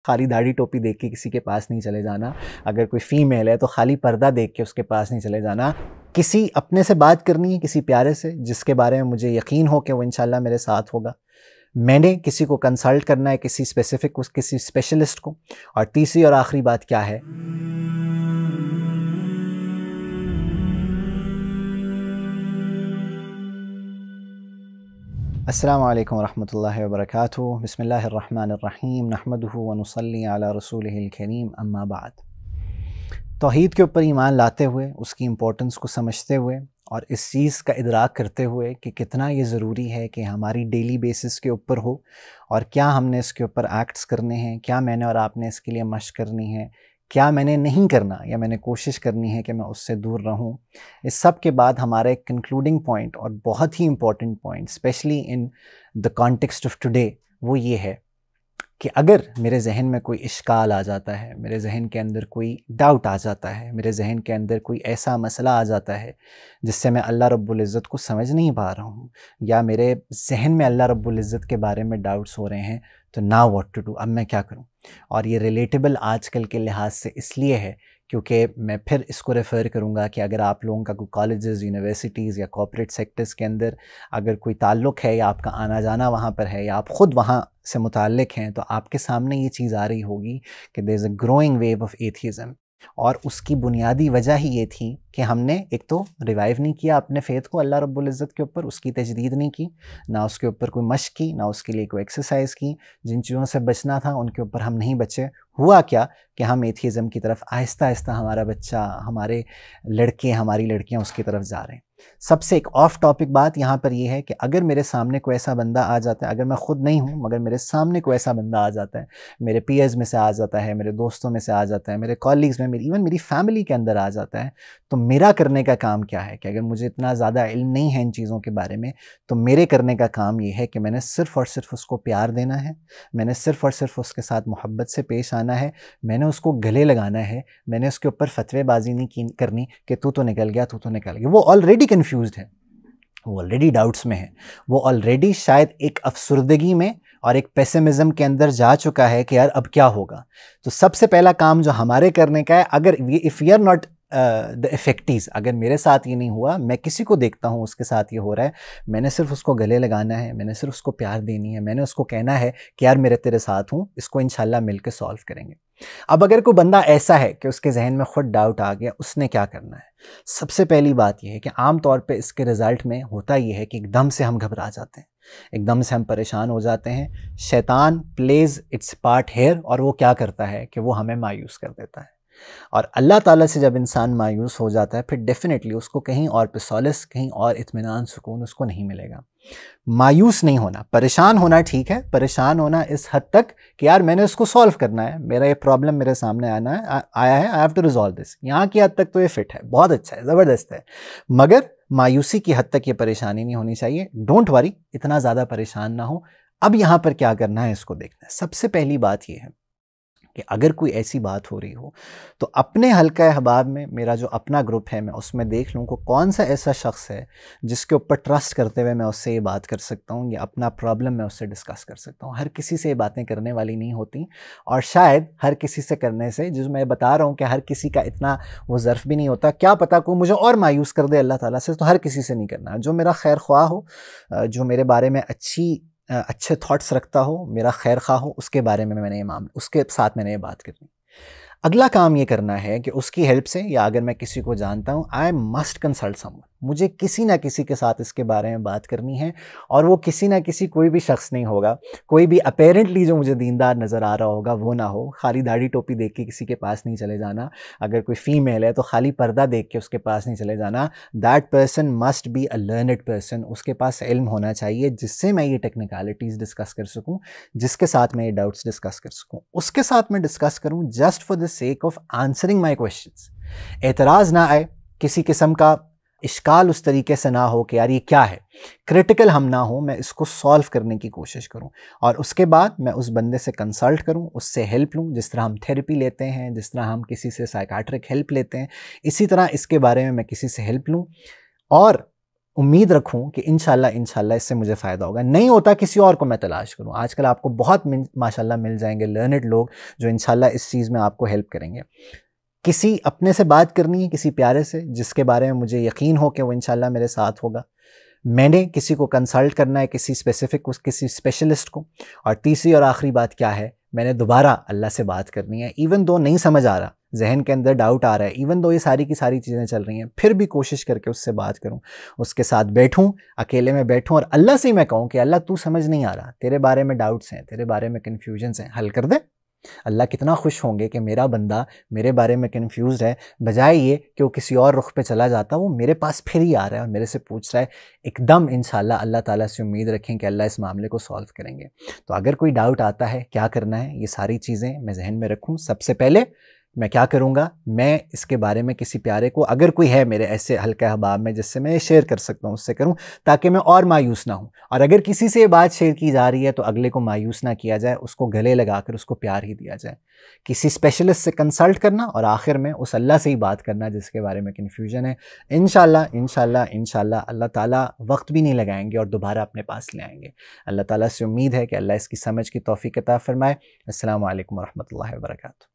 खाली दाढ़ी टोपी देख के किसी के पास नहीं चले जाना। अगर कोई फ़ीमेल है तो खाली पर्दा देख के उसके पास नहीं चले जाना। किसी अपने से बात करनी है, किसी प्यारे से जिसके बारे में मुझे यकीन हो कि वो इंशाल्लाह मेरे साथ होगा। मैंने किसी को कंसल्ट करना है, किसी स्पेसिफिक को, किसी स्पेशलिस्ट को। और तीसरी और आखिरी बात क्या है, अस्सलामु अलैकुम वरहमतुल्लाहि वबरकातुहू। बिस्मिल्लाहिर्रहमानिर्रहीम। नहमदुहु व नुसल्ली अला रसूलिहिल करीम, अम्मा बाद। तौहीद के ऊपर ईमान लाते हुए, उसकी इम्पोर्टेंस को समझते हुए और इस चीज़ का इदराक करते हुए कि कितना ये ज़रूरी है कि हमारी डेली बेसिस के ऊपर हो और क्या हमने इसके ऊपर एक्ट्स करने हैं, क्या मैंने और आपने इसके लिए मशक़ करनी है, क्या मैंने नहीं करना या मैंने कोशिश करनी है कि मैं उससे दूर रहूं। इस सब के बाद हमारा एक कंक्लूडिंग पॉइंट और बहुत ही important point, specially in the context of today, वो ये है कि अगर मेरे जहन में कोई इश्काल आ जाता है, मेरे जहन के अंदर कोई डाउट आ जाता है, मेरे जहन के अंदर कोई ऐसा मसला आ जाता है जिससे मैं अल्लाह रब्बुल इज़्ज़त को समझ नहीं पा रहा हूँ, या मेरे जहन में अल्लाह रब्बुल इज़्ज़त के बारे में डाउट्स हो रहे हैं, तो नाउ व्हाट टू डू, अब मैं क्या करूँ। और ये रिलेटेबल आजकल के लिहाज से इसलिए है क्योंकि मैं फिर इसको रेफ़र करूँगा कि अगर आप लोगों का कोई कॉलेजेस, यूनिवर्सिटीज़ या कॉर्पोरेट सेक्टर्स के अंदर अगर कोई ताल्लुक़ है या आपका आना जाना वहाँ पर है या आप ख़ुद वहाँ से मुताल्लिक़ हैं, तो आपके सामने ये चीज़ आ रही होगी कि there is a growing wave of atheism. और उसकी बुनियादी वजह ही ये थी कि हमने एक तो रिवाइव नहीं किया अपने फ़ेथ को अल्लाह रब्बुल इज़्ज़त के ऊपर, उसकी तजदीद नहीं की, ना उसके ऊपर कोई मशक़ की, ना उसके लिए कोई एक्सरसाइज़ की। जिन चीज़ों से बचना था उनके ऊपर हम नहीं बचे। हुआ क्या कि हम एथिज़म की तरफ आहिस्ता आहिस्ता, हमारा बच्चा, हमारे लड़के, हमारी लड़कियाँ उसकी तरफ जा रहे हैं। सबसे एक ऑफ टॉपिक बात यहाँ पर यह है कि अगर मेरे सामने कोई ऐसा बंदा आ जाता है, अगर मैं ख़ुद नहीं हूँ मगर मेरे सामने कोई ऐसा बंदा आ जाता है, मेरे पीयर्स में से आ जाता है, मेरे दोस्तों में से आ जाता है, मेरे कॉलीग्स में, मेरी इवन मेरी फैमिली के अंदर आ जाता है, तो मेरा करने का काम क्या है कि अगर मुझे इतना ज़्यादा इल्म नहीं है इन चीज़ों के बारे में, तो मेरे करने का काम ये है कि मैंने सिर्फ़ और सिर्फ उसको प्यार देना है, मैंने सिर्फ़ और सिर्फ उसके साथ मोहब्बत से पेश आना है, मैंने उसको गले लगाना है, मैंने उसके ऊपर फतवेबाजी नहीं करनी कि तू तो निकल गया, तू तो निकल गया। वो ऑलरेडी कन्फ्यूज़्ड है, वो ऑलरेडी डाउट्स में है, वो ऑलरेडी शायद एक अफसुर्दगी में और एक पेसिमिज़्म के अंदर जा चुका है कि यार अब क्या होगा। तो सबसे पहला काम जो हमारे करने का है, अगर if we are not the affectees, अगर मेरे साथ ये नहीं हुआ, मैं किसी को देखता हूँ उसके साथ ये हो रहा है, मैंने सिर्फ उसको गले लगाना है, मैंने सिर्फ उसको प्यार देनी है, मैंने उसको कहना है कि यार मेरे तेरे साथ हूँ, इसको इंशाल्लाह मिल के सॉल्व करेंगे। अब अगर कोई बंदा ऐसा है कि उसके जहन में खुद डाउट आ गया, उसने क्या करना है। सबसे पहली बात यह है कि आम तौर पे इसके रिज़ल्ट में होता यह है कि एकदम से हम घबरा जाते हैं, एकदम से हम परेशान हो जाते हैं। शैतान प्लेज इट्स पार्ट हेयर, और वो क्या करता है कि वो हमें मायूस कर देता है। और अल्लाह ताला से जब इंसान मायूस हो जाता है, फिर डेफिनेटली उसको कहीं और पे सॉलिस, कहीं और इत्मीनान, सुकून उसको नहीं मिलेगा। मायूस नहीं होना, परेशान होना ठीक है, परेशान होना इस हद तक कि यार मैंने उसको सॉल्व करना है, मेरा ये प्रॉब्लम मेरे सामने आया है, I have to resolve this, यहाँ की हद तक तो ये फिट है, बहुत अच्छा है, ज़बरदस्त है। मगर मायूसी की हद तक ये परेशानी नहीं होनी चाहिए। डोंट वरी, इतना ज़्यादा परेशान ना हो। अब यहाँ पर क्या करना है इसको देखना है। सबसे पहली बात यह है कि अगर कोई ऐसी बात हो रही हो, तो अपने हल्का अहबाब में, मेरा जो अपना ग्रुप है, मैं उसमें देख लूँ को कौन सा ऐसा शख्स है जिसके ऊपर ट्रस्ट करते हुए मैं उससे ये बात कर सकता हूँ या अपना प्रॉब्लम मैं उससे डिस्कस कर सकता हूँ। हर किसी से ये बातें करने वाली नहीं होती, और शायद हर किसी से करने से, जो मैं बता रहा हूँ कि हर किसी का इतना वो ज़र्फ़ भी नहीं होता। क्या पता को मुझे और मायूस कर दे अल्लाह ताला से, तो हर किसी से नहीं करना। जो मेरा खैर ख्वाह हो, जो मेरे बारे में अच्छे थॉट्स रखता हो, मेरा खैर खा हो, उसके बारे में मैंने ये मामला, उसके साथ मैंने ये बात करनी। अगला काम ये करना है कि उसकी हेल्प से, या अगर मैं किसी को जानता हूँ, आई मस्ट कंसल्ट समवन। मुझे किसी ना किसी के साथ इसके बारे में बात करनी है, और वो किसी ना किसी, कोई भी शख्स नहीं होगा, कोई भी अपेरेंटली जो मुझे दीनदार नज़र आ रहा होगा वो ना हो। खाली दाढ़ी टोपी देख के किसी के पास नहीं चले जाना। अगर कोई फ़ीमेल है तो खाली पर्दा देख के उसके पास नहीं चले जाना। That person must be a learned person. उसके पास इल्म होना चाहिए जिससे मैं ये टेक्निकलिटीज़ डिस्कस कर सकूँ, जिसके साथ मैं ये डाउट्स डिस्कस कर सकूँ, उसके साथ मैं डिस्कस करूँ just for the sake of answering my questions. एतराज़ ना आए, किसी किस्म का इश्काल उस तरीके से ना हो कि यार ये क्या है, क्रिटिकल हम ना हो, मैं इसको सॉल्व करने की कोशिश करूं, और उसके बाद मैं उस बंदे से कंसल्ट करूं, उससे हेल्प लूं। जिस तरह हम थेरेपी लेते हैं, जिस तरह हम किसी से साइकाट्रिक हेल्प लेते हैं, इसी तरह इसके बारे में मैं किसी से हेल्प लूं। और उम्मीद रखूं कि इंशाल्लाह इंशाल्लाह इससे मुझे फ़ायदा होगा। नहीं होता किसी और को मैं तलाश करूं। आजकल आपको बहुत माशाल्लाह मिल जाएंगे लर्नड लोग जो इंशाल्लाह इस चीज़ में आपको हेल्प करेंगे। किसी अपने से बात करनी है, किसी प्यारे से जिसके बारे में मुझे यकीन हो कि वो इंशाल्लाह मेरे साथ होगा। मैंने किसी को कंसल्ट करना है, किसी स्पेसिफिक किसी स्पेशलिस्ट को। और तीसरी और आखिरी बात क्या है, मैंने दोबारा अल्लाह से बात करनी है। इवन दो नहीं समझ आ रहा, जहन के अंदर डाउट आ रहा है, इवन दो ये सारी की सारी चीज़ें चल रही हैं, फिर भी कोशिश करके उससे बात करूं, उसके साथ बैठूं, अकेले में बैठूं और अल्लाह से ही मैं कहूं कि अल्लाह तू समझ नहीं आ रहा, तेरे बारे में डाउट्स हैं, तेरे बारे में कन्फ्यूजन्स हैं, हल कर दे। अल्लाह कितना खुश होंगे कि मेरा बंदा मेरे बारे में कन्फ्यूज़ है, बजाय ये कि वो किसी और रुख पे चला जाता, वो मेरे पास फिर ही आ रहा है और मेरे से पूछ रहा है। एकदम इंशाल्लाह अल्लाह ताला से उम्मीद रखें कि अल्लाह इस मामले को सॉल्व करेंगे। तो अगर कोई डाउट आता है क्या करना है, ये सारी चीज़ें मैं जहन में रखूँ। सबसे पहले मैं क्या करूँगा, मैं इसके बारे में किसी प्यारे को, अगर कोई है मेरे ऐसे हल्के अहबाब में जिससे मैं शेयर कर सकता हूँ, उससे करूँ, ताकि मैं और मायूस ना हूँ। और अगर किसी से ये बात शेयर की जा रही है तो अगले को मायूस ना किया जाए, उसको गले लगाकर उसको प्यार ही दिया जाए। किसी स्पेशलिस्ट से कंसल्ट करना और आखिर में उस अल्लाह से ही बात करना जिसके बारे में कन्फ्यूजन है। इंशाल्लाह इंशाल्लाह इंशाल्लाह अल्लाह ताला वक्त भी नहीं लगाएंगे और दोबारा अपने पास ले आएंगे। अल्लाह ताला से उम्मीद है कि अल्लाह इसकी समझ की तौफीक अता फरमाए। अस्सलामु अलैकुम वरहमतुल्लाहि वबरकातुहू।